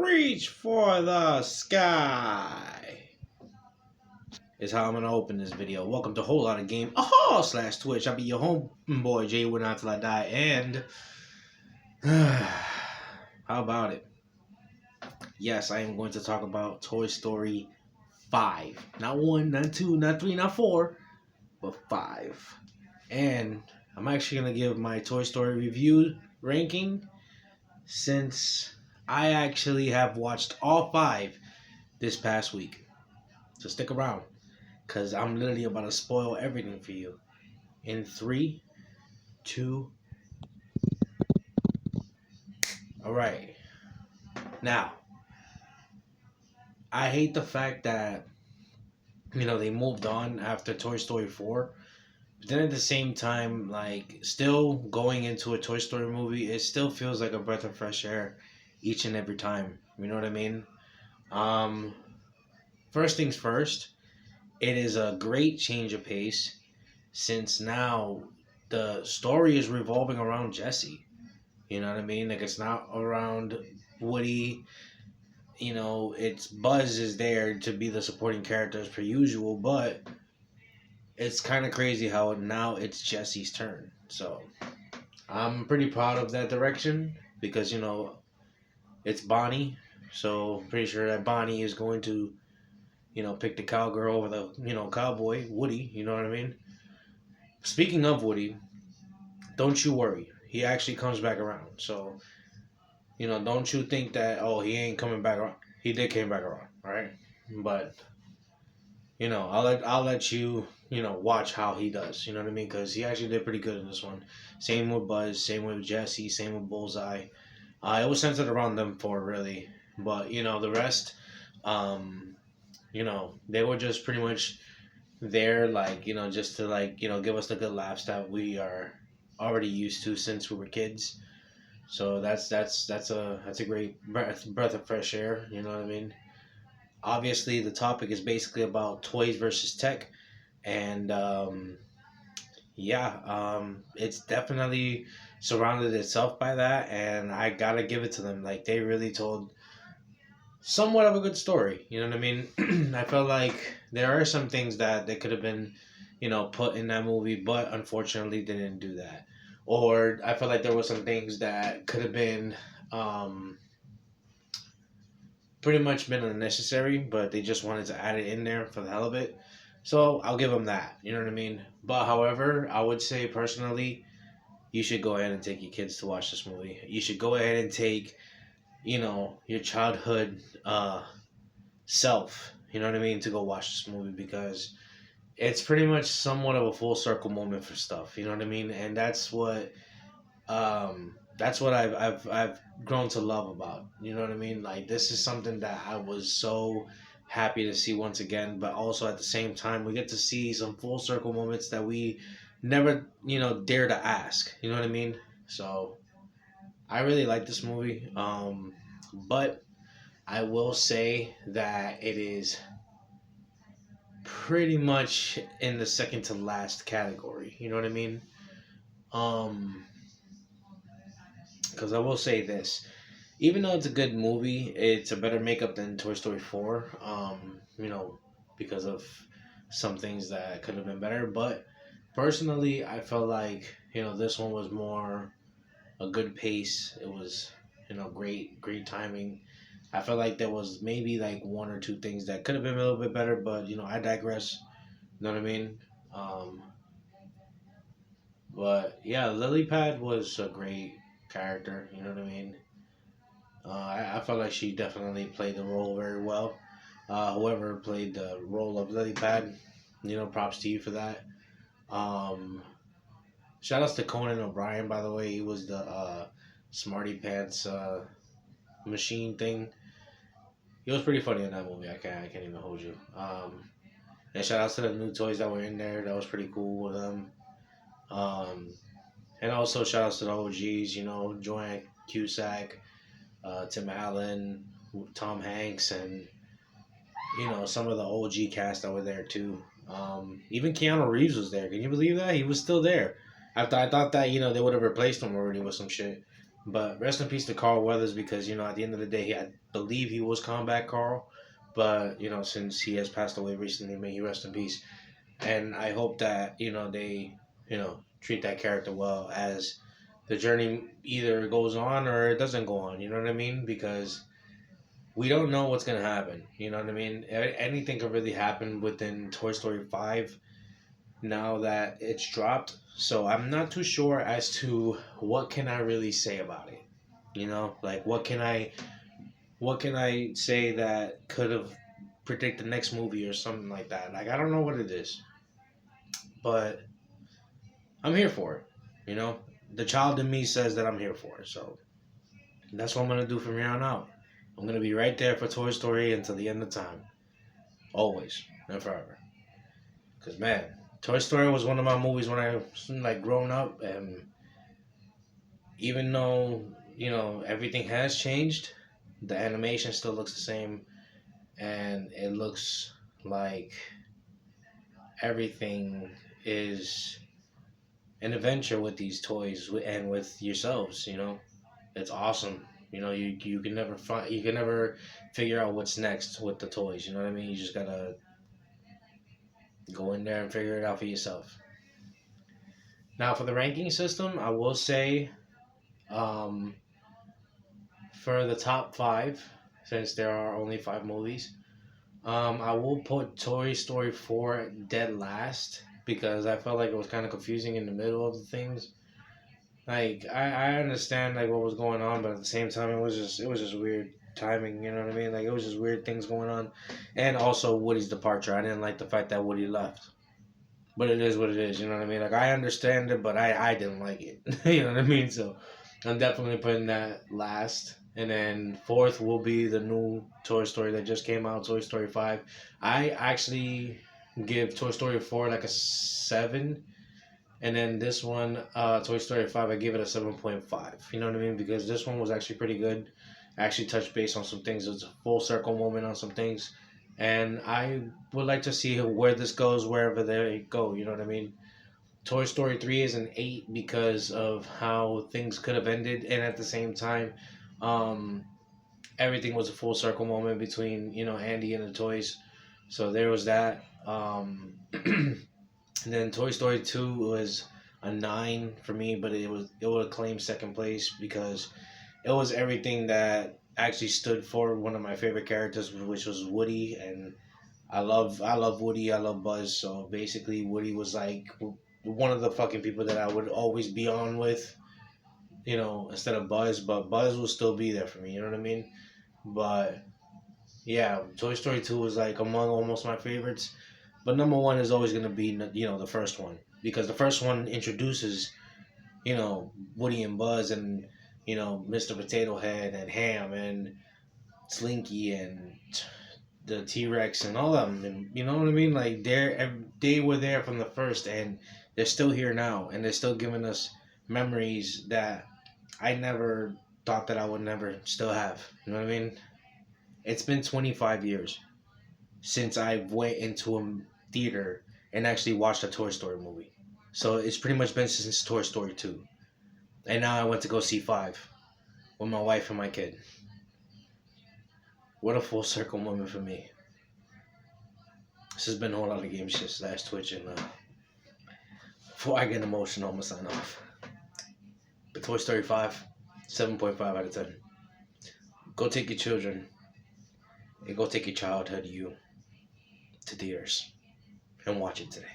Reach for the sky is how I'm gonna open this video. Welcome to Whole Lot of Game / Twitch. I'll be your homeboy Jay Wood until I die. And how about it? Yes, I am going to talk about Toy Story 5. Not 1, not 2, not 3, not 4, but 5. And I'm actually gonna give my Toy Story review ranking since I actually have watched all 5 this past week. So stick around, because I'm literally about to spoil everything for you. In 3, 2, alright. Now, I hate the fact that, they moved on after Toy Story 4. But then at the same time, still going into a Toy Story movie, it still feels like a breath of fresh air each and every time. You know what I mean? First things first, it is a great change of pace since now the story is revolving around Jessie. You know what I mean? It's not around Woody. It's Buzz is there to be the supporting character as per usual, but it's kind of crazy how now it's Jessie's turn. So I'm pretty proud of that direction because, it's Bonnie. So I'm pretty sure that Bonnie is going to, pick the cowgirl over the, cowboy, Woody. You know what I mean? Speaking of Woody, don't you worry. He actually comes back around. So, don't you think that, oh, he ain't coming back around. He did came back around, all right? But, I'll let you, watch how he does. You know what I mean? Because he actually did pretty good in this one. Same with Buzz, same with Jessie, same with Bullseye. It was centered around them four, really. But, the rest, they were just pretty much there, just to, give us the good laughs that we are already used to since we were kids. So that's a great breath of fresh air. You know what I mean? Obviously, the topic is basically about toys versus tech, and it's definitely surrounded itself by that, and I gotta give it to them. They really told somewhat of a good story. You know what I mean? I felt like there are some things that they could have been, put in that movie, but unfortunately they didn't do that. Or I felt like there were some things that could have been pretty much been unnecessary, but they just wanted to add it in there for the hell of it. So I'll give them that. You know what I mean? But however, I would say personally, you should go ahead and take your kids to watch this movie. You should go ahead and take, your childhood self, you know what I mean, to go watch this movie because it's pretty much somewhat of a full circle moment for stuff. You know what I mean? And that's what I've grown to love about. You know what I mean? This is something that I was so happy to see once again, but also at the same time we get to see some full circle moments that we never, dare to ask. You know what I mean? So I really like this movie. But I will say that it is pretty much in the second to last category. You know what I mean? Because I will say this. Even though it's a good movie, it's a better makeup than Toy Story 4. Because of some things that could have been better. But personally, I felt like, this one was more a good pace. It was, great timing. I felt like there was maybe one or two things that could have been a little bit better, but I digress. You know what I mean? But yeah, Lily Pad was a great character. You know what I mean? I felt like she definitely played the role very well. Whoever played the role of Lily Pad, props to you for that. Shout outs to Conan O'Brien, by the way. He was the Smarty Pants machine thing. He was pretty funny in that movie. I can't even hold you. And shout outs to the new toys that were in there. That was pretty cool with them. And also shout outs to the OGs. Joanne Cusack, Tim Allen, Tom Hanks, and some of the OG cast that were there too. Even Keanu Reeves was there. Can you believe that? He was still there. I thought that they would have replaced him already with some shit. But rest in peace to Carl Weathers, because at the end of the day, I believe he was Combat Carl, but since he has passed away recently, may he rest in peace. And I hope that they treat that character well as the journey either goes on or it doesn't go on. You know what I mean? Because we don't know what's gonna happen. You know what I mean? Anything could really happen within Toy Story 5 now that it's dropped. So I'm not too sure as to what can I really say about it. Like what can I say that could have predict the next movie or something like that. Like I don't know what it is, but I'm here for it. You know, the child in me says that I'm here for it. So that's what I'm gonna do from here on out. I'm gonna be right there for Toy Story until the end of time, always and forever. Cause man, Toy Story was one of my movies when I was like growing up, and even though everything has changed, the animation still looks the same, and it looks like everything is an adventure with these toys and with yourselves. It's awesome. You can never figure out what's next with the toys. You know what I mean? You just gotta go in there and figure it out for yourself. Now for the ranking system, I will say, um, for the top five, since there are only five movies, I will put Toy Story 4 dead last because I felt like it was kind of confusing in the middle of the things. Like I understand like what was going on, but at the same time it was just weird timing. You know what I mean? Like it was just weird things going on, and also Woody's departure. I didn't like the fact that Woody left, but it is what it is. You know what I mean? Like I understand it, but I didn't like it. You know what I mean? So I'm definitely putting that last. And then fourth will be the new Toy Story that just came out, Toy Story 5. I actually give Toy Story 4 like a 7. And then this one, Toy Story 5, I give it a 7.5. You know what I mean? Because this one was actually pretty good. I actually touched base on some things. It was a full circle moment on some things. And I would like to see where this goes, wherever they go. You know what I mean? Toy Story 3 is an 8 because of how things could have ended. And at the same time, um, everything was a full circle moment between, Andy and the toys. So there was that. And then Toy Story 2 was a 9 for me, but it would claim second place because it was everything that actually stood for one of my favorite characters, which was Woody. And I love Woody, I love Buzz. So basically Woody was like one of the fucking people that I would always be on with, instead of Buzz, but Buzz will still be there for me, you know what I mean? But yeah, Toy Story 2 was like among almost my favorites. But number one is always going to be, the first one. Because the first one introduces, Woody and Buzz and, Mr. Potato Head and Ham and Slinky and the T Rex and all of them. And you know what I mean? Like, they were there from the first, and they're still here now. And they're still giving us memories that I never thought that I would never still have. You know what I mean? It's been 25 years since I went into a theater and actually watched a Toy Story movie. So it's pretty much been since Toy Story 2. And now I went to go see 5 with my wife and my kid. What a full circle moment for me. This has been a whole lot of game shit slash Twitch, and before I get emotional, I'm gonna sign off. But Toy Story 5, 7.5 out of 10. Go take your children and go take your childhood you to theaters and watch it today.